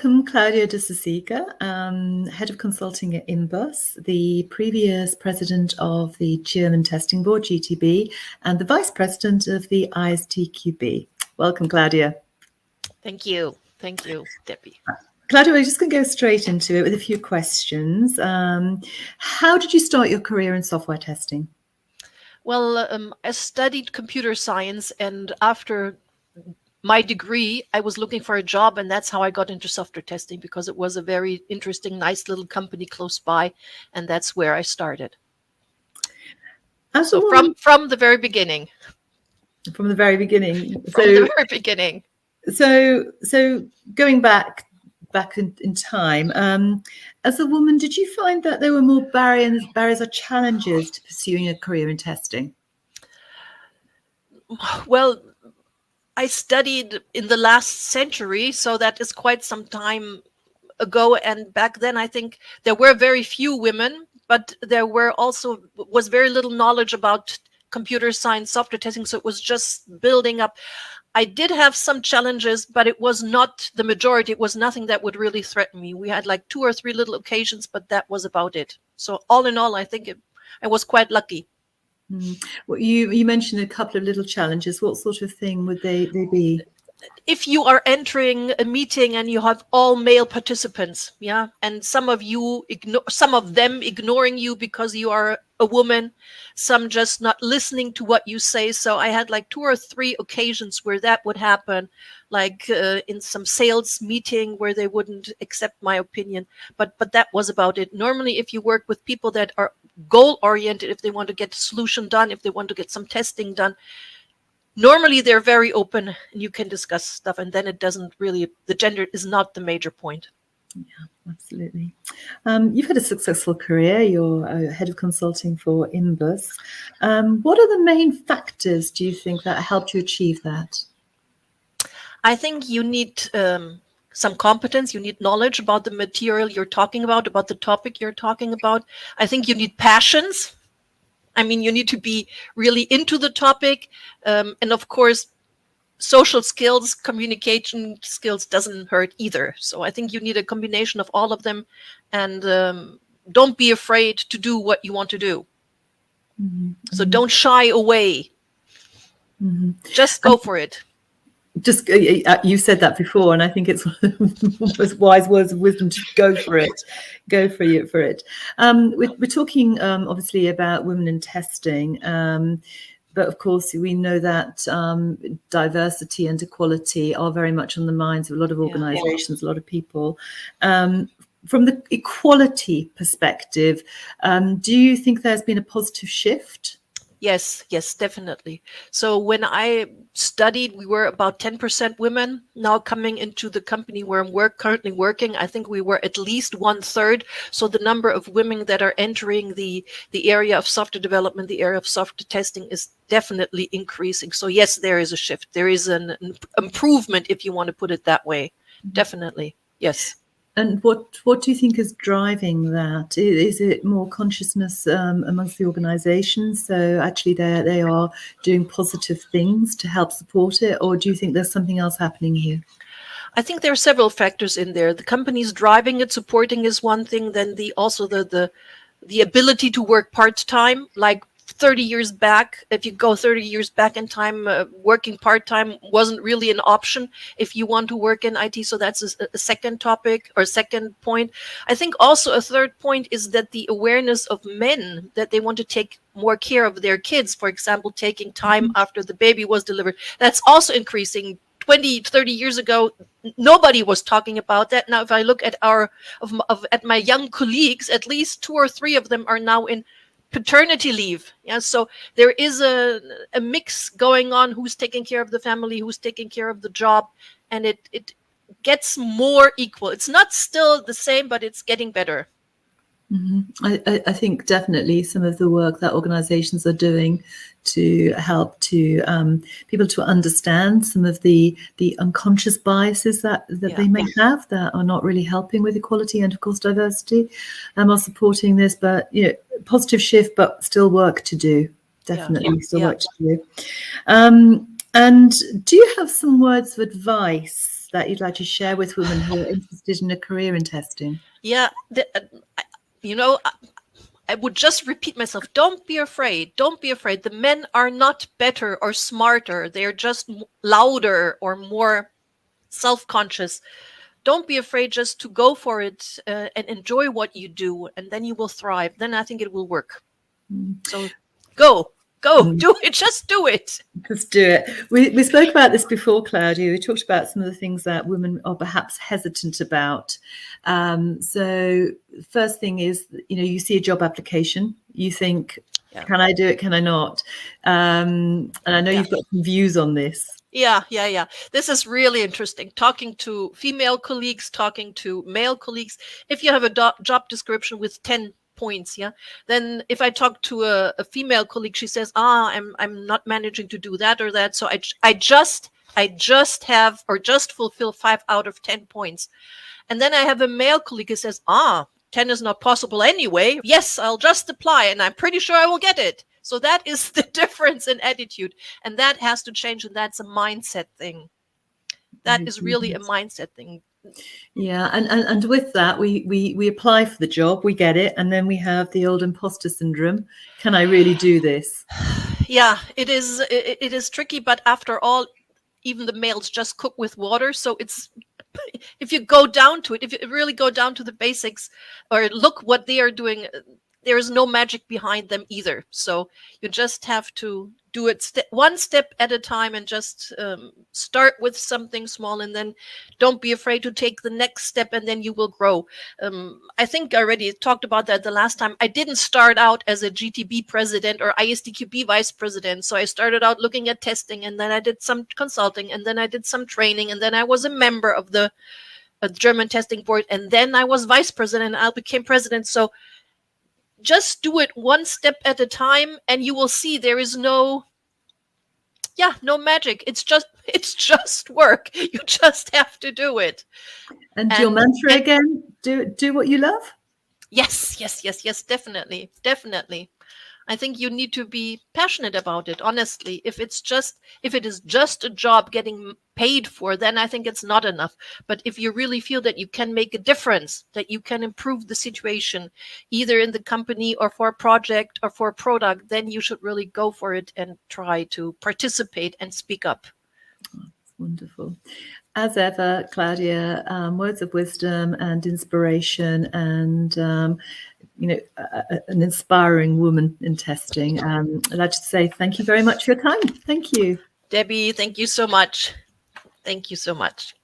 welcome Klaudia Dussa-Zieger, Head of Consulting at Imbus, the previous President of the German Testing Board, GTB, and the Vice President of the ISTQB. Welcome, Klaudia. Thank you. Thank you, Debbie. Klaudia, we're just going to go straight into it with a few questions. How did you start your career in software testing? Well, I studied computer science, and after my degree, I was looking for a job, and that's how I got into software testing, because it was a very interesting, nice little company close by, and that's where I started. So from the very beginning. From the very beginning. From the very beginning. So going back in time, as a woman, did you find that there were more barriers or challenges to pursuing a career in testing? Well, I studied in the last century, so that is quite some time ago. And back then, I think there were very few women, but there was very little knowledge about computer science, software testing. So it was just building up. I did have some challenges, but it was not the majority. It was nothing that would really threaten me. We had like 2 or 3 little occasions, but that was about it. So all in all, I think I was quite lucky. Well, you mentioned a couple of little challenges. What sort of thing would they be? If you are entering a meeting and you have all male participants, yeah, and some of them ignoring you because you are a woman, some just not listening to what you say. So I had like 2 or 3 occasions where that would happen, like in some sales meeting where they wouldn't accept my opinion. But that was about it. Normally, if you work with people that are goal-oriented, if they want to get a solution done, if they want to get some testing done, normally they're very open and you can discuss stuff, and then it doesn't really, the gender is not the major point. Yeah, absolutely. You've had a successful career. You're head of consulting for Imbus. What are the main factors, do you think, that helped you achieve that? I think you need some competence. You need knowledge about the material you're talking about the topic you're talking about. I think you need passions. I mean, you need to be really into the topic. And of course, social skills, communication skills doesn't hurt either. So I think you need a combination of all of them. And don't be afraid to do what you want to do. Mm-hmm. So don't shy away. Mm-hmm. Just go for it. Just you said that before, and I think it's wise words of wisdom to go for it. Go for it. We're talking obviously about women in testing, but of course we know that diversity and equality are very much on the minds of a lot of organizations, a lot of people. From the equality perspective, do you think there's been a positive shift? Yes, definitely. So when I studied, we were about 10% women. Now coming into the company where I'm currently working, I think we were at least 1/3. So the number of women that are entering the area of software development, the area of software testing is definitely increasing. So yes, there is a shift. There is an improvement, if you want to put it that way. Mm-hmm. Definitely, yes. And what do you think is driving that? Is it more consciousness amongst the organizations? So actually they are doing positive things to help support it? Or do you think there's something else happening here? I think there are several factors in there. The companies driving it, supporting is one thing. Then the ability to work part-time, like 30 years back, if you go 30 years back in time, working part-time wasn't really an option if you want to work in IT. So that's a second topic or second point. I think also a third point is that the awareness of men that they want to take more care of their kids, for example, taking time after the baby was delivered, that's also increasing. 20, 30 years ago, nobody was talking about that. Now, if I look at at my young colleagues, at least 2 or 3 of them are now in paternity leave. Yeah, so there is a mix going on, who's taking care of the family, who's taking care of the job, and it gets more equal. It's not still the same, but it's getting better. Mm-hmm. I think definitely some of the work that organizations are doing to help to people to understand some of the unconscious biases that they may have that are not really helping with equality and of course diversity, are supporting this. But positive shift, but still work to do. Definitely still work to do. And do you have some words of advice that you'd like to share with women who are interested in a career in testing? Yeah, I would just repeat myself. Don't be afraid. Don't be afraid. The men are not better or smarter. They're just louder or more self-conscious. Don't be afraid, just to go for it and enjoy what you do, and then you will thrive. Then I think it will work. So go, do it. Just do it. Just do it. We spoke about this before, Klaudia. We talked about some of the things that women are perhaps hesitant about. So first thing is, you see a job application, you think, can I do it? Can I not? And I know you've got some views on this. Yeah. This is really interesting. Talking to female colleagues, talking to male colleagues. If you have a job description with 10 points, then if I talk to a female colleague, she says, I'm not managing to do that or that. So I just have, or just fulfill 5 out of 10 points. And then I have a male colleague who says, 10 is not possible anyway. Yes, I'll just apply and I'm pretty sure I will get it. So that is the difference in attitude, and that has to change, and that's a mindset thing. That is really a mindset thing. Yeah, and with that, we apply for the job, we get it, and then we have the old imposter syndrome. Can I really do this? Yeah, it is tricky, but after all, even the males just cook with water, so it's, if you go down to it, if you really go down to the basics or look what they are doing, there is no magic behind them either. So you just have to do it one step at a time, and just start with something small, and then don't be afraid to take the next step, and then you will grow. I think I already talked about that the last time. I didn't start out as a GTB president or ISTQB vice president. So I started out looking at testing, and then I did some consulting, and then I did some training, and then I was a member of the German testing board, and then I was vice president, and I became president. So just do it one step at a time, and you will see there is no magic. It's just work. You just have to do it. And your mantra again, do what you love? Yes, definitely. I think you need to be passionate about it, honestly. If it is just a job getting paid for, then I think it's not enough. But if you really feel that you can make a difference, that you can improve the situation, either in the company or for a project or for a product, then you should really go for it and try to participate and speak up. That's wonderful. As ever, Klaudia, words of wisdom and inspiration, and an inspiring woman in testing. I'd like to say thank you very much for your time. Thank you. Debbie, thank you so much. Thank you so much.